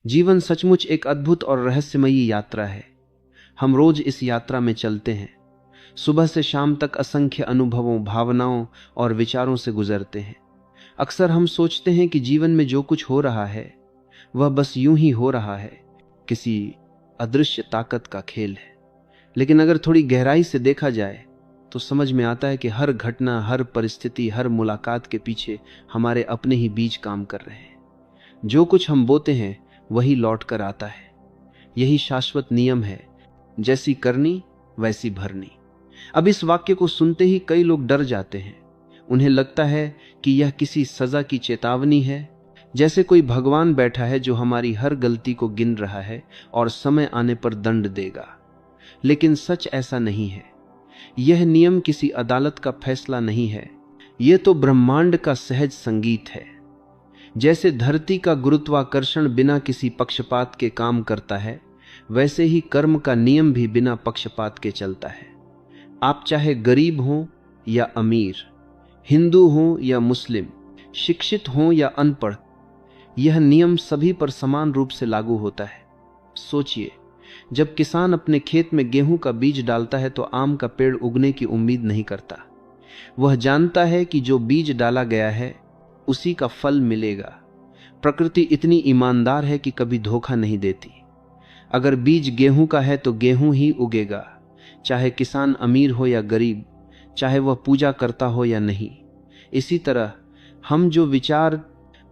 जीवन सचमुच एक अद्भुत और रहस्यमयी यात्रा है। हम रोज इस यात्रा में चलते हैं, सुबह से शाम तक असंख्य अनुभवों, भावनाओं और विचारों से गुजरते हैं। अक्सर हम सोचते हैं कि जीवन में जो कुछ हो रहा है वह बस यूं ही हो रहा है, किसी अदृश्य ताकत का खेल है। लेकिन अगर थोड़ी गहराई से देखा जाए तो समझ में आता है कि हर घटना, हर परिस्थिति, हर मुलाकात के पीछे हमारे अपने ही बीज काम कर रहे हैं। जो कुछ हम बोते हैं वही लौट कर आता है। यही शाश्वत नियम है, जैसी करनी वैसी भरनी। अब इस वाक्य को सुनते ही कई लोग डर जाते हैं। उन्हें लगता है कि यह किसी सजा की चेतावनी है, जैसे कोई भगवान बैठा है जो हमारी हर गलती को गिन रहा है और समय आने पर दंड देगा। लेकिन सच ऐसा नहीं है। यह नियम किसी अदालत का फैसला नहीं है, यह तो ब्रह्मांड का सहज संगीत है। जैसे धरती का गुरुत्वाकर्षण बिना किसी पक्षपात के काम करता है, वैसे ही कर्म का नियम भी बिना पक्षपात के चलता है। आप चाहे गरीब हों या अमीर, हिंदू हों या मुस्लिम, शिक्षित हों या अनपढ़, यह नियम सभी पर समान रूप से लागू होता है। सोचिए, जब किसान अपने खेत में गेहूं का बीज डालता है तो आम का पेड़ उगने की उम्मीद नहीं करता। वह जानता है कि जो बीज डाला गया है उसी का फल मिलेगा। प्रकृति इतनी ईमानदार है कि कभी धोखा नहीं देती। अगर बीज गेहूं का है तो गेहूं ही उगेगा, चाहे किसान अमीर हो या गरीब, चाहे वह पूजा करता हो या नहीं। इसी तरह हम जो विचार,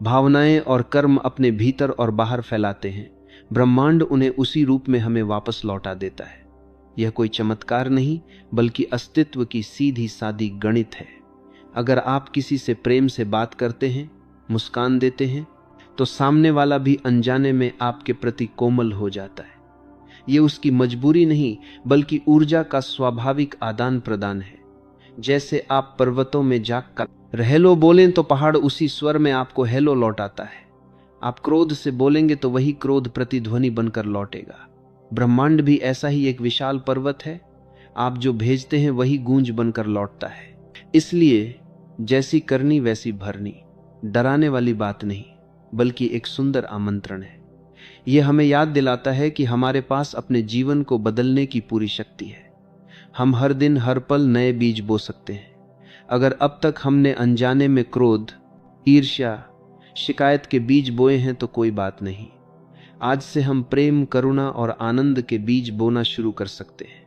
भावनाएं और कर्म अपने भीतर और बाहर फैलाते हैं, ब्रह्मांड उन्हें उसी रूप में हमें वापस लौटा देता है। यह कोई चमत्कार नहीं, बल्कि अस्तित्व की सीधी सादी गणित है। अगर आप किसी से प्रेम से बात करते हैं, मुस्कान देते हैं, तो सामने वाला भी अनजाने में आपके प्रति कोमल हो जाता है। यह उसकी मजबूरी नहीं, बल्कि ऊर्जा का स्वाभाविक आदान प्रदान है। जैसे आप पर्वतों में जाकर हेलो बोलें तो पहाड़ उसी स्वर में आपको हेलो लौटाता है। आप क्रोध से बोलेंगे तो वही क्रोध प्रतिध्वनि बनकर लौटेगा। ब्रह्मांड भी ऐसा ही एक विशाल पर्वत है। आप जो भेजते हैं वही गूंज बनकर लौटता है। इसलिए जैसी करनी वैसी भरनी डराने वाली बात नहीं, बल्कि एक सुंदर आमंत्रण है। यह हमें याद दिलाता है कि हमारे पास अपने जीवन को बदलने की पूरी शक्ति है। हम हर दिन, हर पल नए बीज बो सकते हैं। अगर अब तक हमने अनजाने में क्रोध, ईर्ष्या, शिकायत के बीज बोए हैं तो कोई बात नहीं। आज से हम प्रेम, करुणा और आनंद के बीज बोना शुरू कर सकते हैं।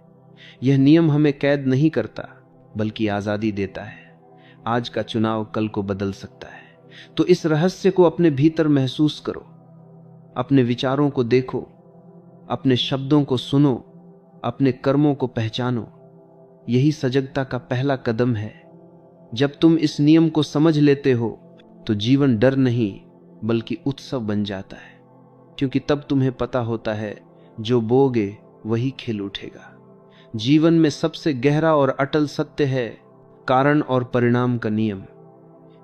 यह नियम हमें कैद नहीं करता, बल्कि आजादी देता है। आज का चुनाव कल को बदल सकता है। तो इस रहस्य को अपने भीतर महसूस करो, अपने विचारों को देखो, अपने शब्दों को सुनो, अपने कर्मों को पहचानो। यही सजगता का पहला कदम है। जब तुम इस नियम को समझ लेते हो तो जीवन डर नहीं, बल्कि उत्सव बन जाता है। क्योंकि तब तुम्हें पता होता है, जो बोगे वही खिल उठेगा। जीवन में सबसे गहरा और अटल सत्य है कारण और परिणाम का नियम।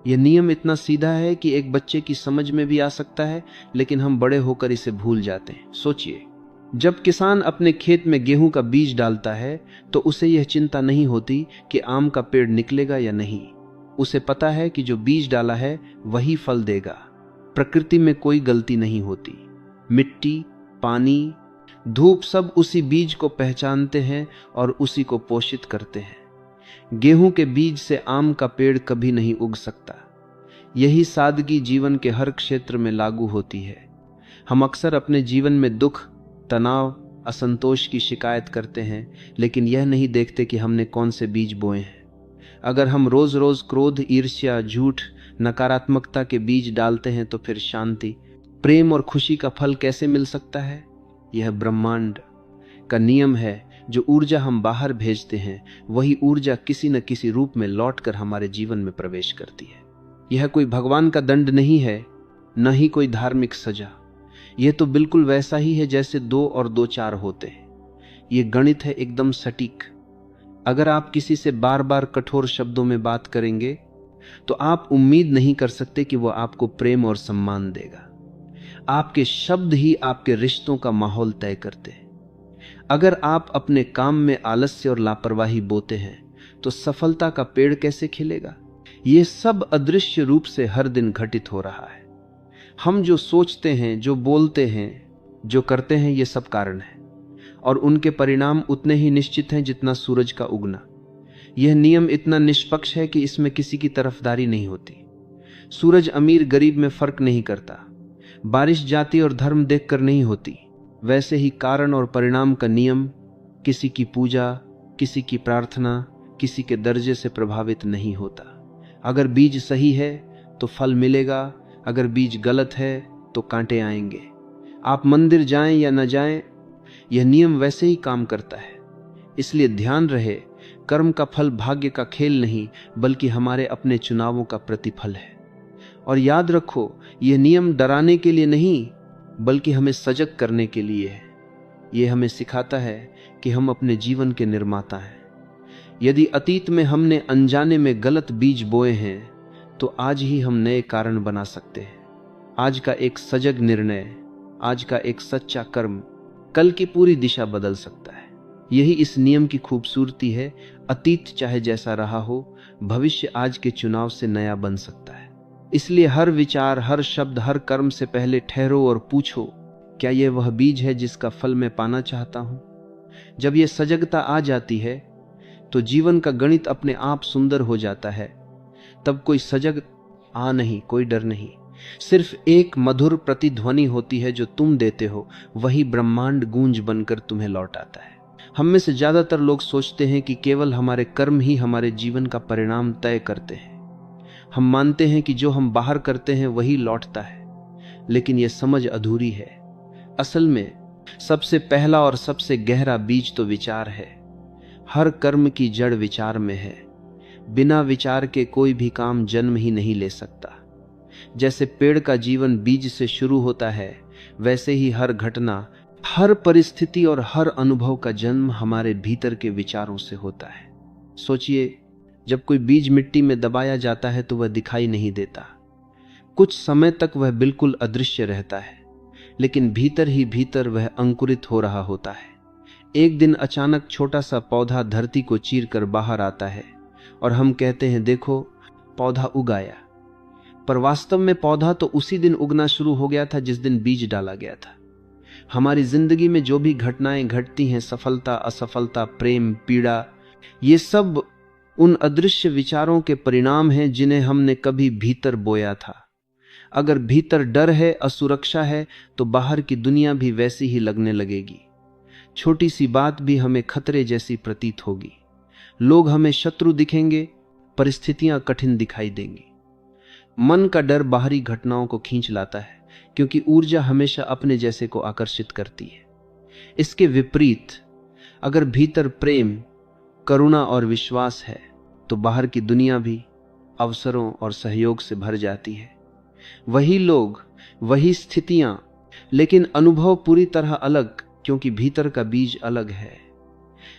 यह नियम इतना सीधा है कि एक बच्चे की समझ में भी आ सकता है, लेकिन हम बड़े होकर इसे भूल जाते हैं। सोचिए, जब किसान अपने खेत में गेहूं का बीज डालता है तो उसे यह चिंता नहीं होती कि आम का पेड़ निकलेगा या नहीं। उसे पता है कि जो बीज डाला है वही फल देगा। प्रकृति में कोई गलती नहीं होती। मिट्टी, पानी, धूप सब उसी बीज को पहचानते हैं और उसी को पोषित करते हैं। गेहूं के बीज से आम का पेड़ कभी नहीं उग सकता। यही सादगी जीवन के हर क्षेत्र में लागू होती है। हम अक्सर अपने जीवन में दुख, तनाव, असंतोष की शिकायत करते हैं, लेकिन यह नहीं देखते कि हमने कौन से बीज बोए हैं। अगर हम रोज रोज क्रोध, ईर्ष्या, झूठ, नकारात्मकता के बीज डालते हैं तो फिर शांति, प्रेम और खुशी का फल कैसे मिल सकता है? यह ब्रह्मांड का नियम है। जो ऊर्जा हम बाहर भेजते हैं वही ऊर्जा किसी न किसी रूप में लौटकर हमारे जीवन में प्रवेश करती है। यह कोई भगवान का दंड नहीं है, न ही कोई धार्मिक सजा। यह तो बिल्कुल वैसा ही है जैसे 2 और 2 4 होते हैं। यह गणित है, एकदम सटीक। अगर आप किसी से बार बार कठोर शब्दों में बात करेंगे तो आप उम्मीद नहीं कर सकते कि वह आपको प्रेम और सम्मान देगा। आपके शब्द ही आपके रिश्तों का माहौल तय करते हैं। अगर आप अपने काम में आलस्य और लापरवाही बोते हैं तो सफलता का पेड़ कैसे खिलेगा? यह सब अदृश्य रूप से हर दिन घटित हो रहा है। हम जो सोचते हैं, जो बोलते हैं, जो करते हैं, ये सब कारण है और उनके परिणाम उतने ही निश्चित हैं जितना सूरज का उगना। यह नियम इतना निष्पक्ष है कि इसमें किसी की तरफदारी नहीं होती। सूरज अमीर गरीब में फर्क नहीं करता। बारिश जाति और धर्म देखकर नहीं होती। वैसे ही कारण और परिणाम का नियम किसी की पूजा, किसी की प्रार्थना, किसी के दर्जे से प्रभावित नहीं होता। अगर बीज सही है तो फल मिलेगा, अगर बीज गलत है तो कांटे आएंगे। आप मंदिर जाएं या न जाएं, यह नियम वैसे ही काम करता है। इसलिए ध्यान रहे, कर्म का फल भाग्य का खेल नहीं बल्कि हमारे अपने चुनावों का प्रतिफल है। और याद रखो, यह नियम डराने के लिए नहीं बल्कि हमें सजग करने के लिए है। यह हमें सिखाता है कि हम अपने जीवन के निर्माता हैं। यदि अतीत में हमने अनजाने में गलत बीज बोए हैं तो आज ही हम नए कारण बना सकते हैं। आज का एक सजग निर्णय, आज का एक सच्चा कर्म कल की पूरी दिशा बदल सकता है। यही इस नियम की खूबसूरती है। अतीत चाहे जैसा रहा हो, भविष्य आज के चुनाव से नया बन सकता है। इसलिए हर विचार, हर शब्द, हर कर्म से पहले ठहरो और पूछो, क्या यह वह बीज है जिसका फल मैं पाना चाहता हूं? जब यह सजगता आ जाती है तो जीवन का गणित अपने आप सुंदर हो जाता है। तब कोई सजग नहीं, कोई डर नहीं, सिर्फ एक मधुर प्रतिध्वनि होती है जो तुम देते हो। वही ब्रह्मांड गूंज बनकर तुम्हें लौटाता है। हम में से ज्यादातर लोग सोचते हैं कि केवल हमारे कर्म ही हमारे जीवन का परिणाम तय करते हैं। हम मानते हैं कि जो हम बाहर करते हैं वही लौटता है, लेकिन यह समझ अधूरी है। असल में सबसे पहला और सबसे गहरा बीज तो विचार है। हर कर्म की जड़ विचार में है। बिना विचार के कोई भी काम जन्म ही नहीं ले सकता। जैसे पेड़ का जीवन बीज से शुरू होता है, वैसे ही हर घटना, हर परिस्थिति और हर अनुभव का जन्म हमारे भीतर के विचारों से होता है। सोचिए, जब कोई बीज मिट्टी में दबाया जाता है तो वह दिखाई नहीं देता। कुछ समय तक वह बिल्कुल अदृश्य रहता है, लेकिन भीतर ही भीतर वह अंकुरित हो रहा होता है। एक दिन अचानक छोटा सा पौधा धरती को चीरकर बाहर आता है और हम कहते हैं, देखो, पौधा उग आया। पर वास्तव में पौधा तो उसी दिन उगना शुरू हो गया था जिस दिन बीज डाला गया था। हमारी जिंदगी में जो भी घटनाएं घटती हैं, सफलता, असफलता, प्रेम, पीड़ा, ये सब उन अदृश्य विचारों के परिणाम हैं जिन्हें हमने कभी भीतर बोया था। अगर भीतर डर है, असुरक्षा है, तो बाहर की दुनिया भी वैसी ही लगने लगेगी। छोटी सी बात भी हमें खतरे जैसी प्रतीत होगी। लोग हमें शत्रु दिखेंगे, परिस्थितियां कठिन दिखाई देंगी। मन का डर बाहरी घटनाओं को खींच लाता है, क्योंकि ऊर्जा हमेशा अपने जैसे को आकर्षित करती है। इसके विपरीत, अगर भीतर प्रेम, करुणा और विश्वास है तो बाहर की दुनिया भी अवसरों और सहयोग से भर जाती है। वही लोग, वही स्थितियां, लेकिन अनुभव पूरी तरह अलग, क्योंकि भीतर का बीज अलग है।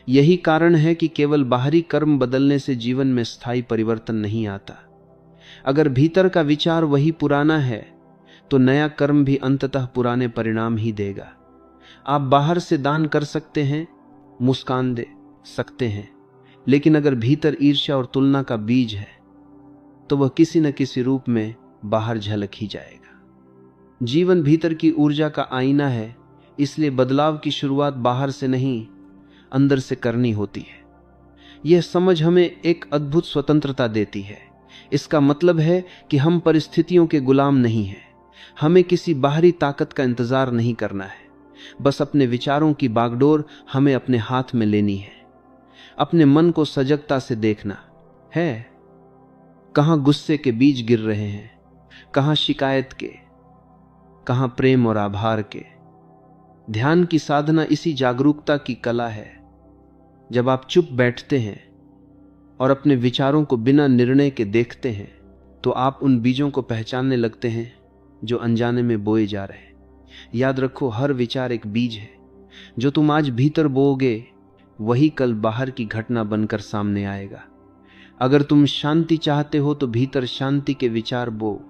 यही कारण है कि केवल बाहरी कर्म बदलने से जीवन में स्थायी परिवर्तन नहीं आता। अगर भीतर का विचार वही पुराना है तो नया कर्म भी अंततः पुराने परिणाम ही देगा। आप बाहर से दान कर सकते हैं, मुस्कान दे सकते हैं, लेकिन अगर भीतर ईर्ष्या और तुलना का बीज है तो वह किसी न किसी रूप में बाहर झलक ही जाएगा। जीवन भीतर की ऊर्जा का आईना है, इसलिए बदलाव की शुरुआत बाहर से नहीं, अंदर से करनी होती है। यह समझ हमें एक अद्भुत स्वतंत्रता देती है। इसका मतलब है कि हम परिस्थितियों के गुलाम नहीं हैं। हमें किसी बाहरी ताकत का इंतजार नहीं करना है। बस अपने विचारों की बागडोर हमें अपने हाथ में लेनी है। अपने मन को सजगता से देखना है, कहां गुस्से के बीज गिर रहे हैं, कहां शिकायत के, कहां प्रेम और आभार के। ध्यान की साधना इसी जागरूकता की कला है। जब आप चुप बैठते हैं और अपने विचारों को बिना निर्णय के देखते हैं तो आप उन बीजों को पहचानने लगते हैं जो अनजाने में बोए जा रहे हैं। याद रखो, हर विचार एक बीज है। जो तुम आज भीतर बोओगे वही कल बाहर की घटना बनकर सामने आएगा। अगर तुम शांति चाहते हो तो भीतर शांति के विचार बो।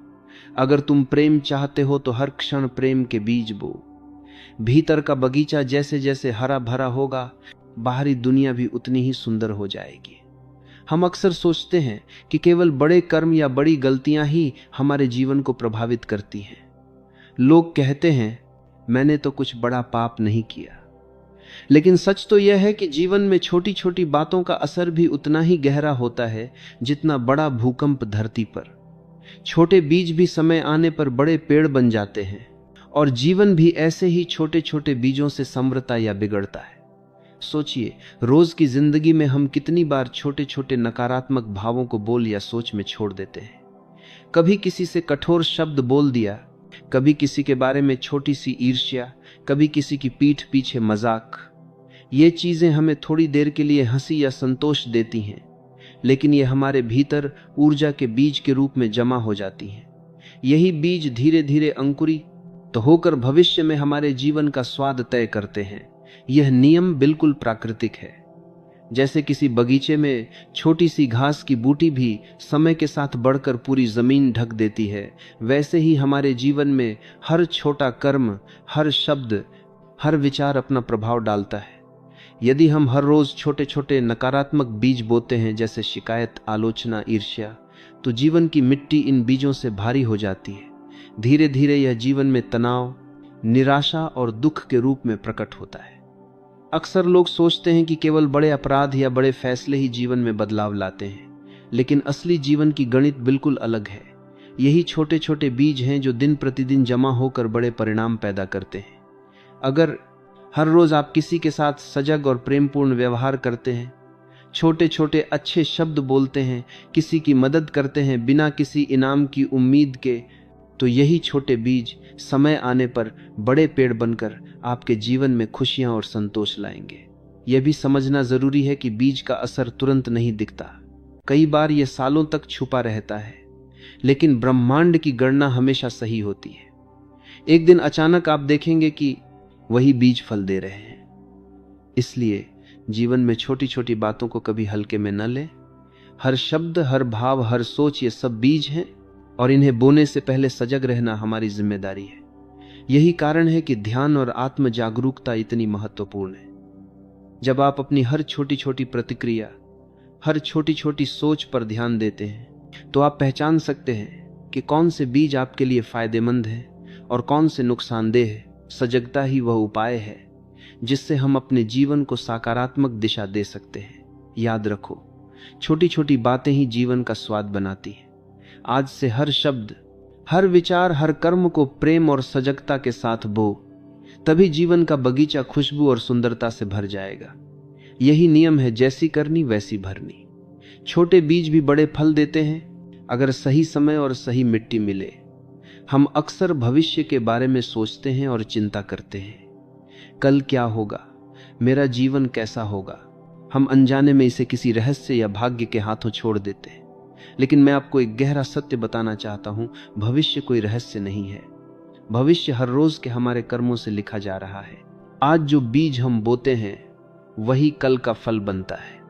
अगर तुम प्रेम चाहते हो तो हर क्षण प्रेम के बीज बो। भीतर का बगीचा जैसे जैसे हरा भरा होगा, बाहरी दुनिया भी उतनी ही सुंदर हो जाएगी। हम अक्सर सोचते हैं कि केवल बड़े कर्म या बड़ी गलतियां ही हमारे जीवन को प्रभावित करती हैं, लोग कहते हैं मैंने तो कुछ बड़ा पाप नहीं किया, लेकिन सच तो यह है कि जीवन में छोटी छोटी बातों का असर भी उतना ही गहरा होता है जितना बड़ा भूकंप धरती पर। छोटे बीज भी समय आने पर बड़े पेड़ बन जाते हैं, और जीवन भी ऐसे ही छोटे छोटे बीजों से संवरता या बिगड़ता है। सोचिए, रोज की जिंदगी में हम कितनी बार छोटे छोटे नकारात्मक भावों को बोल या सोच में छोड़ देते हैं। कभी किसी से कठोर शब्द बोल दिया, कभी किसी के बारे में छोटी सी ईर्ष्या, कभी किसी की पीठ पीछे मजाक। ये चीजें हमें थोड़ी देर के लिए हंसी या संतोष देती हैं, लेकिन ये हमारे भीतर ऊर्जा के बीज के रूप में जमा हो जाती हैं। यही बीज धीरे धीरे अंकुरित होकर भविष्य में हमारे जीवन का स्वाद तय करते हैं। यह नियम बिल्कुल प्राकृतिक है। जैसे किसी बगीचे में छोटी सी घास की बूटी भी समय के साथ बढ़कर पूरी जमीन ढक देती है, वैसे ही हमारे जीवन में हर छोटा कर्म, हर शब्द, हर विचार अपना प्रभाव डालता है। यदि हम हर रोज छोटे छोटे नकारात्मक बीज बोते हैं, जैसे शिकायत, आलोचना, ईर्ष्या, तो जीवन की मिट्टी इन बीजों से भारी हो जाती है। धीरे धीरे यह जीवन में तनाव, निराशा और दुख के रूप में प्रकट होता है। अक्सर लोग सोचते हैं कि केवल बड़े अपराध या बड़े फैसले ही जीवन में बदलाव लाते हैं, लेकिन असली जीवन की गणित बिल्कुल अलग है। यही छोटे छोटे बीज हैं जो दिन प्रतिदिन जमा होकर बड़े परिणाम पैदा करते हैं। अगर हर रोज आप किसी के साथ सजग और प्रेमपूर्ण व्यवहार करते हैं, छोटे छोटे अच्छे शब्द बोलते हैं, किसी की मदद करते हैं बिना किसी इनाम की उम्मीद के, तो यही छोटे बीज समय आने पर बड़े पेड़ बनकर आपके जीवन में खुशियां और संतोष लाएंगे। यह भी समझना जरूरी है कि बीज का असर तुरंत नहीं दिखता। कई बार यह सालों तक छुपा रहता है, लेकिन ब्रह्मांड की गणना हमेशा सही होती है। एक दिन अचानक आप देखेंगे कि वही बीज फल दे रहे हैं। इसलिए जीवन में छोटी छोटी बातों को कभी हल्के में न लें। हर शब्द, हर भाव, हर सोच, ये सब बीज हैं, और इन्हें बोने से पहले सजग रहना हमारी जिम्मेदारी है। यही कारण है कि ध्यान और आत्म जागरूकता इतनी महत्वपूर्ण है। जब आप अपनी हर छोटी छोटी प्रतिक्रिया, हर छोटी छोटी सोच पर ध्यान देते हैं, तो आप पहचान सकते हैं कि कौन से बीज आपके लिए फायदेमंद है और कौन से नुकसानदेह है। सजगता ही वह उपाय है जिससे हम अपने जीवन को सकारात्मक दिशा दे सकते हैं। याद रखो, छोटी छोटी बातें ही जीवन का स्वाद बनाती हैं। आज से हर शब्द, हर विचार, हर कर्म को प्रेम और सजगता के साथ बो, तभी जीवन का बगीचा खुशबू और सुंदरता से भर जाएगा। यही नियम है, जैसी करनी वैसी भरनी। छोटे बीज भी बड़े फल देते हैं अगर सही समय और सही मिट्टी मिले। हम अक्सर भविष्य के बारे में सोचते हैं और चिंता करते हैं, कल क्या होगा, मेरा जीवन कैसा होगा। हम अनजाने में इसे किसी रहस्य या भाग्य के हाथों छोड़ देते हैं। लेकिन मैं आपको एक गहरा सत्य बताना चाहता हूं, भविष्य कोई रहस्य नहीं है। भविष्य हर रोज के हमारे कर्मों से लिखा जा रहा है। आज जो बीज हम बोते हैं वही कल का फल बनता है।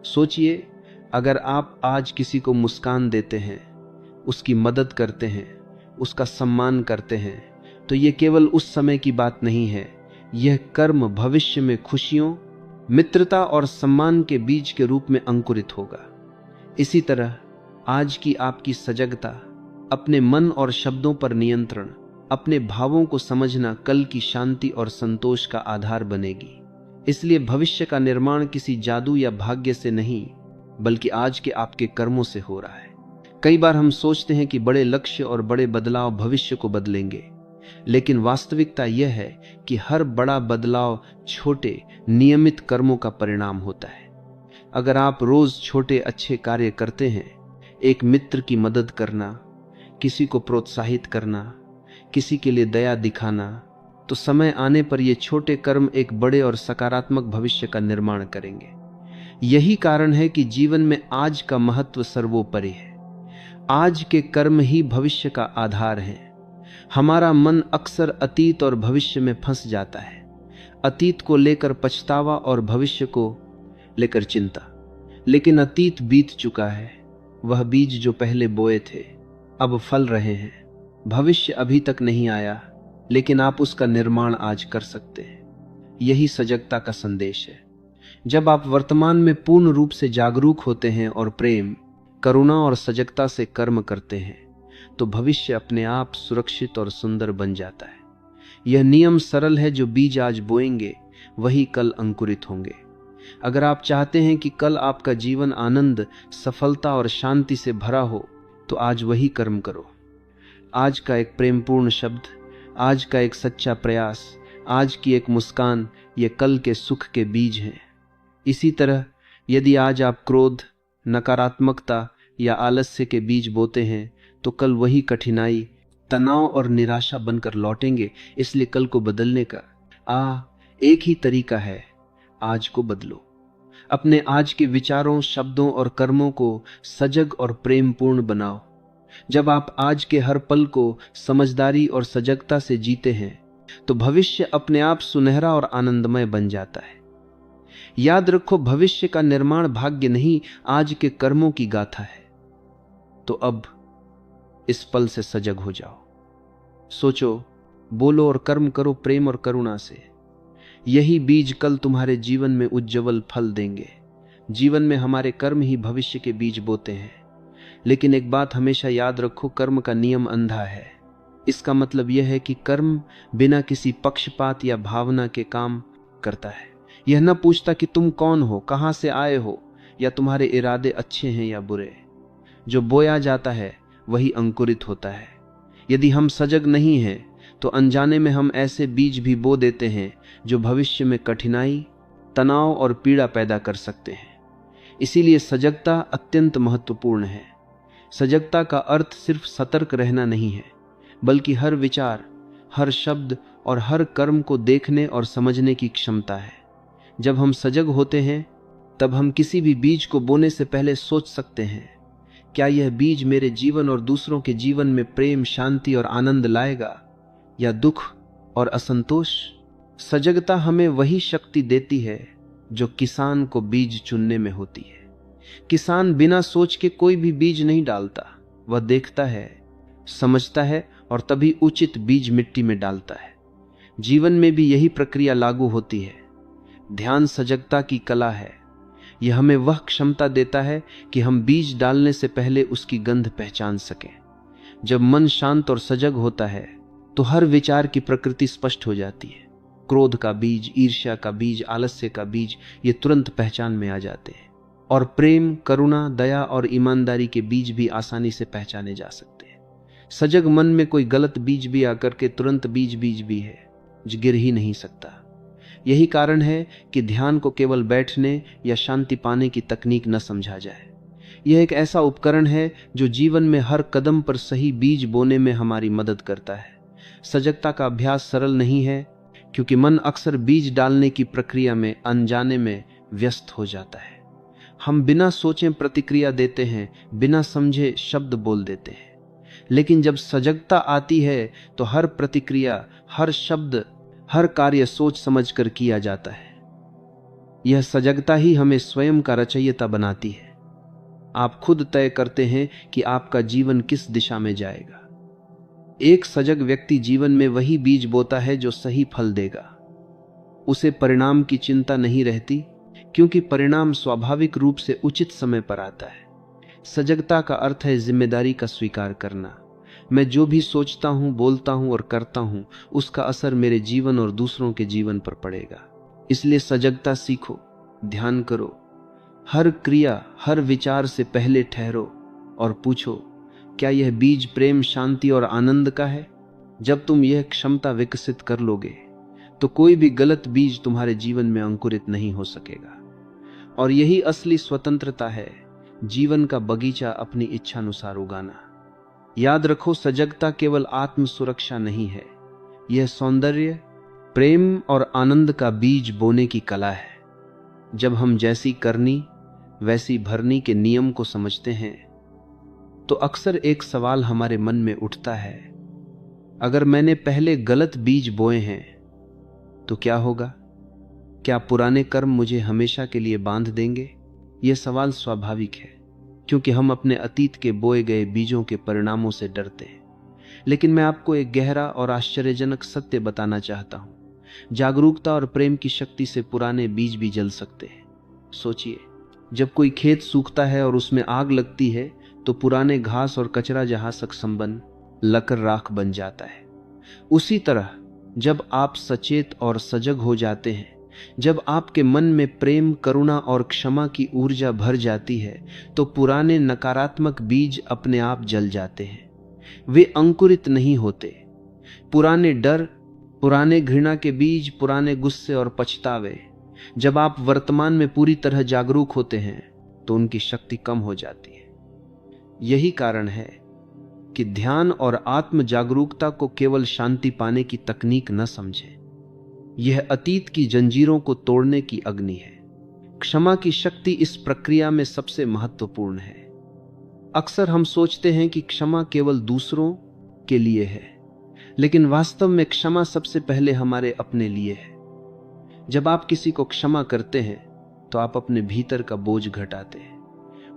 सोचिए, अगर आप आज किसी को मुस्कान देते हैं, उसकी मदद करते हैं, उसका सम्मान करते हैं, तो यह केवल उस समय की बात नहीं है। यह कर्म भविष्य में खुशियों, मित्रता और सम्मान के बीज के रूप में अंकुरित होगा। इसी तरह आज की आपकी सजगता, अपने मन और शब्दों पर नियंत्रण, अपने भावों को समझना कल की शांति और संतोष का आधार बनेगी। इसलिए भविष्य का निर्माण किसी जादू या भाग्य से नहीं, बल्कि आज के आपके कर्मों से हो रहा है। कई बार हम सोचते हैं कि बड़े लक्ष्य और बड़े बदलाव भविष्य को बदलेंगे, लेकिन वास्तविकता यह है कि हर बड़ा बदलाव छोटे नियमित कर्मों का परिणाम होता है। अगर आप रोज छोटे अच्छे कार्य करते हैं, एक मित्र की मदद करना, किसी को प्रोत्साहित करना, किसी के लिए दया दिखाना, तो समय आने पर ये छोटे कर्म एक बड़े और सकारात्मक भविष्य का निर्माण करेंगे। यही कारण है कि जीवन में आज का महत्व सर्वोपरि है। आज के कर्म ही भविष्य का आधार है। हमारा मन अक्सर अतीत और भविष्य में फंस जाता है। अतीत को लेकर पछतावा और भविष्य को लेकर चिंता। लेकिन अतीत बीत चुका है। वह बीज जो पहले बोए थे अब फल रहे हैं। भविष्य अभी तक नहीं आया, लेकिन आप उसका निर्माण आज कर सकते हैं। यही सजगता का संदेश है। जब आप वर्तमान में पूर्ण रूप से जागरूक होते हैं और प्रेम, करुणा और सजगता से कर्म करते हैं, तो भविष्य अपने आप सुरक्षित और सुंदर बन जाता है। यह नियम सरल है, जो बीज आज बोएंगे वही कल अंकुरित होंगे। अगर आप चाहते हैं कि कल आपका जीवन आनंद, सफलता और शांति से भरा हो, तो आज वही कर्म करो। आज का एक प्रेमपूर्ण शब्द, आज का एक सच्चा प्रयास, आज की एक मुस्कान, ये कल के सुख के बीज हैं। इसी तरह यदि आज आप क्रोध, नकारात्मकता या आलस्य के बीज बोते हैं, तो कल वही कठिनाई, तनाव और निराशा बनकर लौटेंगे। इसलिए कल को बदलने का एक ही तरीका है, आज को बदलो। अपने आज के विचारों, शब्दों और कर्मों को सजग और प्रेमपूर्ण बनाओ। जब आप आज के हर पल को समझदारी और सजगता से जीते हैं, तो भविष्य अपने आप सुनहरा और आनंदमय बन जाता है। याद रखो, भविष्य का निर्माण भाग्य नहीं, आज के कर्मों की गाथा है। तो अब इस पल से सजग हो जाओ। सोचो, बोलो और कर्म करो प्रेम और करुणा से। यही बीज कल तुम्हारे जीवन में उज्जवल फल देंगे। जीवन में हमारे कर्म ही भविष्य के बीज बोते हैं। लेकिन एक बात हमेशा याद रखो, कर्म का नियम अंधा है। इसका मतलब यह है कि कर्म बिना किसी पक्षपात या भावना के काम करता है। यह न पूछता कि तुम कौन हो, कहां से आए हो, या तुम्हारे इरादे अच्छे हैं या बुरे। जो बोया जाता है वही अंकुरित होता है। यदि हम सजग नहीं हैं, तो अनजाने में हम ऐसे बीज भी बो देते हैं जो भविष्य में कठिनाई, तनाव और पीड़ा पैदा कर सकते हैं। इसीलिए सजगता अत्यंत महत्वपूर्ण है। सजगता का अर्थ सिर्फ सतर्क रहना नहीं है, बल्कि हर विचार, हर शब्द और हर कर्म को देखने और समझने की क्षमता है। जब हम सजग होते हैं, तब हम किसी भी बीज को बोने से पहले सोच सकते हैं, क्या यह बीज मेरे जीवन और दूसरों के जीवन में प्रेम, शांति और आनंद लाएगा, या दुख और असंतोष। सजगता हमें वही शक्ति देती है जो किसान को बीज चुनने में होती है। किसान बिना सोच के कोई भी बीज नहीं डालता। वह देखता है, समझता है और तभी उचित बीज मिट्टी में डालता है। जीवन में भी यही प्रक्रिया लागू होती है। ध्यान सजगता की कला है। यह हमें वह क्षमता देता है कि हम बीज डालने से पहले उसकी गंध पहचान सकें। जब मन शांत और सजग होता है, तो हर विचार की प्रकृति स्पष्ट हो जाती है। क्रोध का बीज, ईर्ष्या का बीज, आलस्य का बीज, ये तुरंत पहचान में आ जाते हैं। और प्रेम, करुणा, दया और ईमानदारी के बीज भी आसानी से पहचाने जा सकते हैं। सजग मन में कोई गलत बीज भी आकर के तुरंत बीज भी है, जो गिर ही नहीं सकता। यही कारण है कि ध्यान को केवल बैठने या शांति पाने की तकनीक न समझा जाए। यह एक ऐसा उपकरण है जो जीवन में हर कदम पर सही बीज बोने में हमारी मदद करता है। सजगता का अभ्यास सरल नहीं है, क्योंकि मन अक्सर बीज डालने की प्रक्रिया में अनजाने में व्यस्त हो जाता है। हम बिना सोचे प्रतिक्रिया देते हैं, बिना समझे शब्द बोल देते हैं। लेकिन जब सजगता आती है, तो हर प्रतिक्रिया, हर शब्द, हर कार्य सोच समझ कर किया जाता है। यह सजगता ही हमें स्वयं का रचयिता बनाती है। आप खुद तय करते हैं कि आपका जीवन किस दिशा में जाएगा। एक सजग व्यक्ति जीवन में वही बीज बोता है जो सही फल देगा। उसे परिणाम की चिंता नहीं रहती, क्योंकि परिणाम स्वाभाविक रूप से उचित समय पर आता है। सजगता का अर्थ है जिम्मेदारी का स्वीकार करना। मैं जो भी सोचता हूं, बोलता हूं और करता हूं, उसका असर मेरे जीवन और दूसरों के जीवन पर पड़ेगा। इसलिए सजगता सीखो, ध्यान करो। हर क्रिया, हर विचार से पहले ठहरो और पूछो, क्या यह बीज प्रेम, शांति और आनंद का है? जब तुम यह क्षमता विकसित कर लोगे, तो कोई भी गलत बीज तुम्हारे जीवन में अंकुरित नहीं हो सकेगा। और यही असली स्वतंत्रता है, जीवन का बगीचा अपनी इच्छानुसार उगाना। याद रखो, सजगता केवल आत्म सुरक्षा नहीं है, यह सौंदर्य, प्रेम और आनंद का बीज बोने की कला है। जब हम जैसी करनी वैसी भरनी के नियम को समझते हैं, तो अक्सर एक सवाल हमारे मन में उठता है, अगर मैंने पहले गलत बीज बोए हैं तो क्या होगा? क्या पुराने कर्म मुझे हमेशा के लिए बांध देंगे? यह सवाल स्वाभाविक है, क्योंकि हम अपने अतीत के बोए गए बीजों के परिणामों से डरते हैं। लेकिन मैं आपको एक गहरा और आश्चर्यजनक सत्य बताना चाहता हूं। जागरूकता और प्रेम की शक्ति से पुराने बीज भी जल सकते हैं। सोचिए, जब कोई खेत सूखता है और उसमें आग लगती है, तो पुराने घास और कचरा जहां तक संबंध लकर राख बन जाता है। उसी तरह जब आप सचेत और सजग हो जाते हैं, जब आपके मन में प्रेम, करुणा और क्षमा की ऊर्जा भर जाती है, तो पुराने नकारात्मक बीज अपने आप जल जाते हैं। वे अंकुरित नहीं होते। पुराने डर, पुराने घृणा के बीज, पुराने गुस्से और पछतावे, जब आप वर्तमान में पूरी तरह जागरूक होते हैं तो उनकी शक्ति कम हो जाती है। यही कारण है कि ध्यान और आत्म जागरूकता को केवल शांति पाने की तकनीक न समझें। यह अतीत की जंजीरों को तोड़ने की अग्नि है। क्षमा की शक्ति इस प्रक्रिया में सबसे महत्वपूर्ण है। अक्सर हम सोचते हैं कि क्षमा केवल दूसरों के लिए है, लेकिन वास्तव में क्षमा सबसे पहले हमारे अपने लिए है। जब आप किसी को क्षमा करते हैं तो आप अपने भीतर का बोझ घटाते हैं।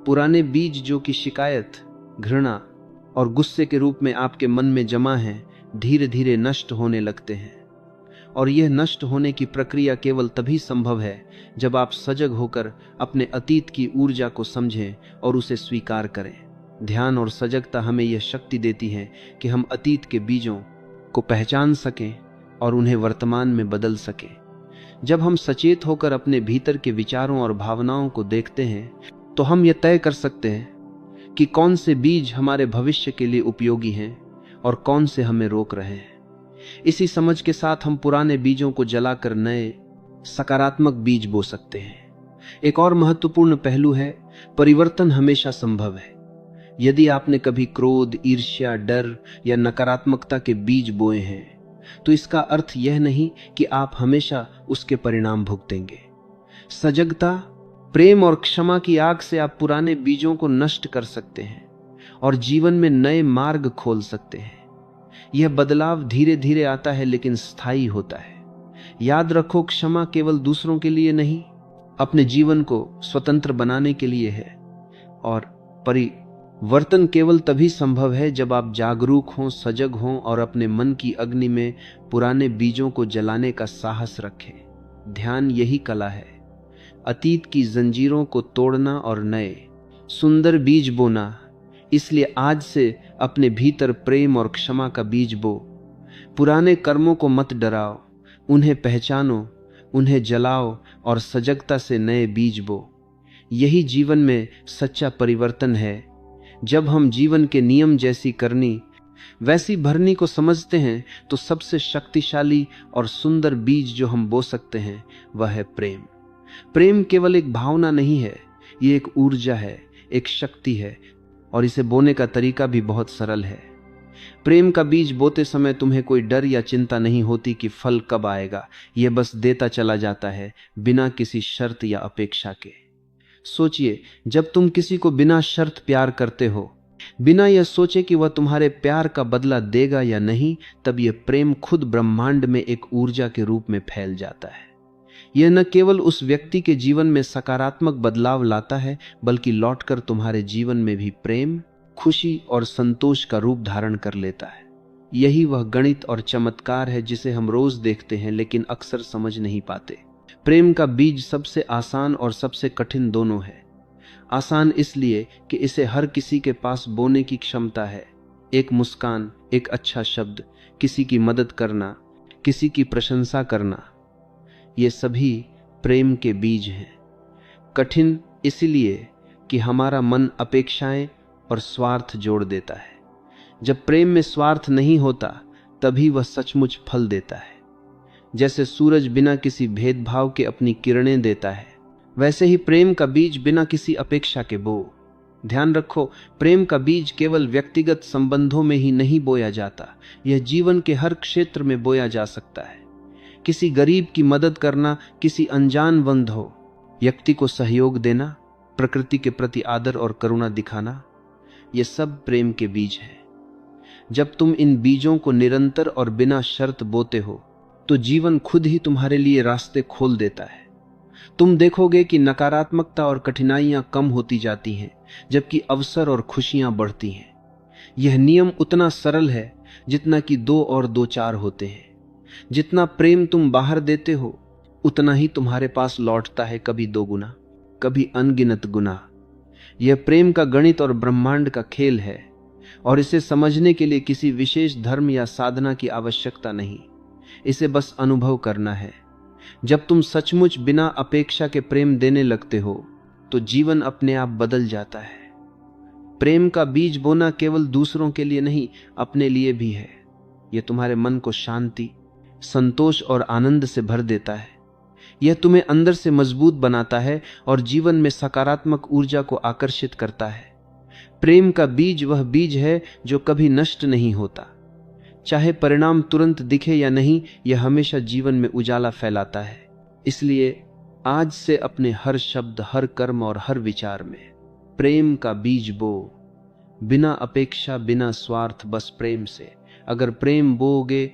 पुराने बीज जो कि शिकायत, घृणा और गुस्से के रूप में आपके मन में जमा हैं, धीरे धीरे नष्ट होने लगते हैं। और यह नष्ट होने की प्रक्रिया केवल तभी संभव है जब आप सजग होकर अपने अतीत की ऊर्जा को समझें और उसे स्वीकार करें। ध्यान और सजगता हमें यह शक्ति देती है कि हम अतीत के बीजों को पहचान सकें और उन्हें वर्तमान में बदल सकें। जब हम सचेत होकर अपने भीतर के विचारों और भावनाओं को देखते हैं तो हम यह तय कर सकते हैं कि कौन से बीज हमारे भविष्य के लिए उपयोगी हैं और कौन से हमें रोक रहे हैं। इसी समझ के साथ हम पुराने बीजों को जलाकर नए सकारात्मक बीज बो सकते हैं। एक और महत्वपूर्ण पहलू है, परिवर्तन हमेशा संभव है। यदि आपने कभी क्रोध, ईर्ष्या, डर या नकारात्मकता के बीज बोए हैं तो इसका अर्थ यह नहीं कि आप हमेशा उसके परिणाम भुगतेंगे। सजगता, प्रेम और क्षमा की आग से आप पुराने बीजों को नष्ट कर सकते हैं और जीवन में नए मार्ग खोल सकते हैं। यह बदलाव धीरे धीरे आता है लेकिन स्थायी होता है। याद रखो, क्षमा केवल दूसरों के लिए नहीं, अपने जीवन को स्वतंत्र बनाने के लिए है। और परिवर्तन केवल तभी संभव है जब आप जागरूक हों, सजग हों और अपने मन की अग्नि में पुराने बीजों को जलाने का साहस रखें। ध्यान यही कला है, अतीत की जंजीरों को तोड़ना और नए सुंदर बीज बोना। इसलिए आज से अपने भीतर प्रेम और क्षमा का बीज बो। पुराने कर्मों को मत डराओ, उन्हें पहचानो, उन्हें जलाओ और सजगता से नए बीज बो। यही जीवन में सच्चा परिवर्तन है। जब हम जीवन के नियम जैसी करनी वैसी भरनी को समझते हैं तो सबसे शक्तिशाली और सुंदर बीज जो हम बो सकते हैं वह है प्रेम। प्रेम केवल एक भावना नहीं है, ये एक ऊर्जा है, एक शक्ति है और इसे बोने का तरीका भी बहुत सरल है। प्रेम का बीज बोते समय तुम्हें कोई डर या चिंता नहीं होती कि फल कब आएगा। यह बस देता चला जाता है बिना किसी शर्त या अपेक्षा के। सोचिए, जब तुम किसी को बिना शर्त प्यार करते हो, बिना यह सोचे कि वह तुम्हारे प्यार का बदला देगा या नहीं, तब यह प्रेम खुद ब्रह्मांड में एक ऊर्जा के रूप में फैल जाता है। यह न केवल उस व्यक्ति के जीवन में सकारात्मक बदलाव लाता है, बल्कि लौटकर तुम्हारे जीवन में भी प्रेम, खुशी और संतोष का रूप धारण कर लेता है। यही वह गणित और चमत्कार है जिसे हम रोज देखते हैं लेकिन अक्सर समझ नहीं पाते। प्रेम का बीज सबसे आसान और सबसे कठिन दोनों है। आसान इसलिए कि इसे हर किसी के पास बोने की क्षमता है। एक मुस्कान, एक अच्छा शब्द, किसी की मदद करना, किसी की प्रशंसा करना, ये सभी प्रेम के बीज हैं। कठिन इसलिए कि हमारा मन अपेक्षाएं और स्वार्थ जोड़ देता है। जब प्रेम में स्वार्थ नहीं होता तभी वह सचमुच फल देता है। जैसे सूरज बिना किसी भेदभाव के अपनी किरणें देता है, वैसे ही प्रेम का बीज बिना किसी अपेक्षा के बो। ध्यान रखो, प्रेम का बीज केवल व्यक्तिगत संबंधों में ही नहीं बोया जाता, यह जीवन के हर क्षेत्र में बोया जा सकता है। किसी गरीब की मदद करना, किसी अनजान बंधु व्यक्ति को सहयोग देना, प्रकृति के प्रति आदर और करुणा दिखाना, ये सब प्रेम के बीज हैं। जब तुम इन बीजों को निरंतर और बिना शर्त बोते हो तो जीवन खुद ही तुम्हारे लिए रास्ते खोल देता है। तुम देखोगे कि नकारात्मकता और कठिनाइयां कम होती जाती हैं, जबकि अवसर और खुशियां बढ़ती हैं। यह नियम उतना सरल है जितना कि 2 और 2 4 होते हैं। जितना प्रेम तुम बाहर देते हो उतना ही तुम्हारे पास लौटता है, कभी 2 गुना, कभी अनगिनत गुना। यह प्रेम का गणित और ब्रह्मांड का खेल है। और इसे समझने के लिए किसी विशेष धर्म या साधना की आवश्यकता नहीं, इसे बस अनुभव करना है। जब तुम सचमुच बिना अपेक्षा के प्रेम देने लगते हो तो जीवन अपने आप बदल जाता है। प्रेम का बीज बोना केवल दूसरों के लिए नहीं, अपने लिए भी है। यह तुम्हारे मन को शांति, संतोष और आनंद से भर देता है। यह तुम्हें अंदर से मजबूत बनाता है और जीवन में सकारात्मक ऊर्जा को आकर्षित करता है। प्रेम का बीज वह बीज है जो कभी नष्ट नहीं होता। चाहे परिणाम तुरंत दिखे या नहीं, यह हमेशा जीवन में उजाला फैलाता है। इसलिए आज से अपने हर शब्द, हर कर्म और हर विचार में प्रेम का बीज बो, बिना अपेक्षा, बिना स्वार्थ, बस प्रेम से। अगर प्रेम बोओगे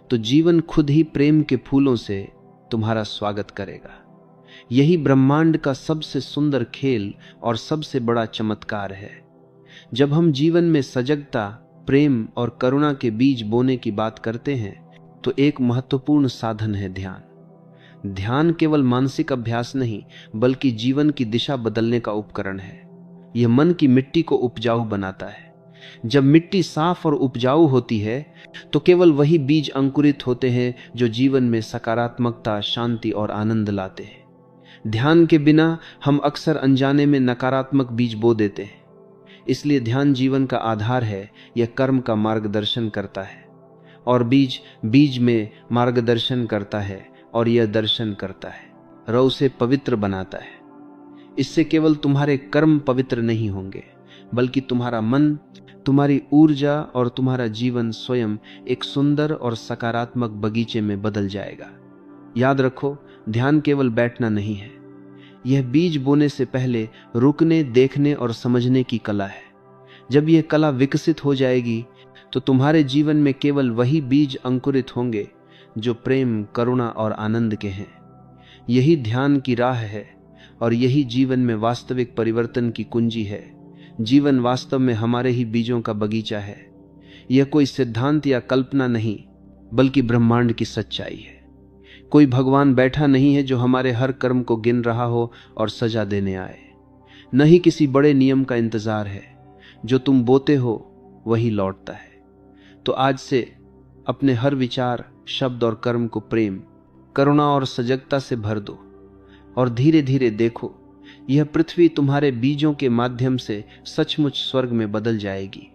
तो जीवन खुद ही प्रेम के फूलों से तुम्हारा स्वागत करेगा। यही ब्रह्मांड का सबसे सुंदर खेल और सबसे बड़ा चमत्कार है। जब हम जीवन में सजगता, प्रेम और करुणा के बीज बोने की बात करते हैं तो एक महत्वपूर्ण साधन है ध्यान। ध्यान केवल मानसिक अभ्यास नहीं, बल्कि जीवन की दिशा बदलने का उपकरण है। यह मन की मिट्टी को उपजाऊ बनाता है। जब मिट्टी साफ और उपजाऊ होती है तो केवल वही बीज अंकुरित होते हैं जो जीवन में सकारात्मकता, शांति और आनंद लाते हैं। ध्यान के बिना हम अक्सर अनजाने में नकारात्मक बीज बो देते हैं। इसलिए ध्यान जीवन का आधार है। यह कर्म का मार्गदर्शन करता है और बीज में मार्गदर्शन करता है और यह दर्शन करता है, रव से पवित्र बनाता है। इससे केवल तुम्हारे कर्म पवित्र नहीं होंगे, बल्कि तुम्हारा मन, तुम्हारी ऊर्जा और तुम्हारा जीवन स्वयं एक सुंदर और सकारात्मक बगीचे में बदल जाएगा। याद रखो, ध्यान केवल बैठना नहीं है। यह बीज बोने से पहले रुकने, देखने और समझने की कला है। जब यह कला विकसित हो जाएगी तो तुम्हारे जीवन में केवल वही बीज अंकुरित होंगे जो प्रेम, करुणा और आनंद के हैं। यही ध्यान की राह है और यही जीवन में वास्तविक परिवर्तन की कुंजी है। जीवन वास्तव में हमारे ही बीजों का बगीचा है। यह कोई सिद्धांत या कल्पना नहीं, बल्कि ब्रह्मांड की सच्चाई है। कोई भगवान बैठा नहीं है जो हमारे हर कर्म को गिन रहा हो और सजा देने आए। न ही किसी बड़े नियम का इंतजार है। जो तुम बोते हो वही लौटता है। तो आज से अपने हर विचार, शब्द और कर्म को प्रेम, करुणा और सजगता से भर दो और धीरे धीरे देखो, यह पृथ्वी तुम्हारे बीजों के माध्यम से सचमुच स्वर्ग में बदल जाएगी।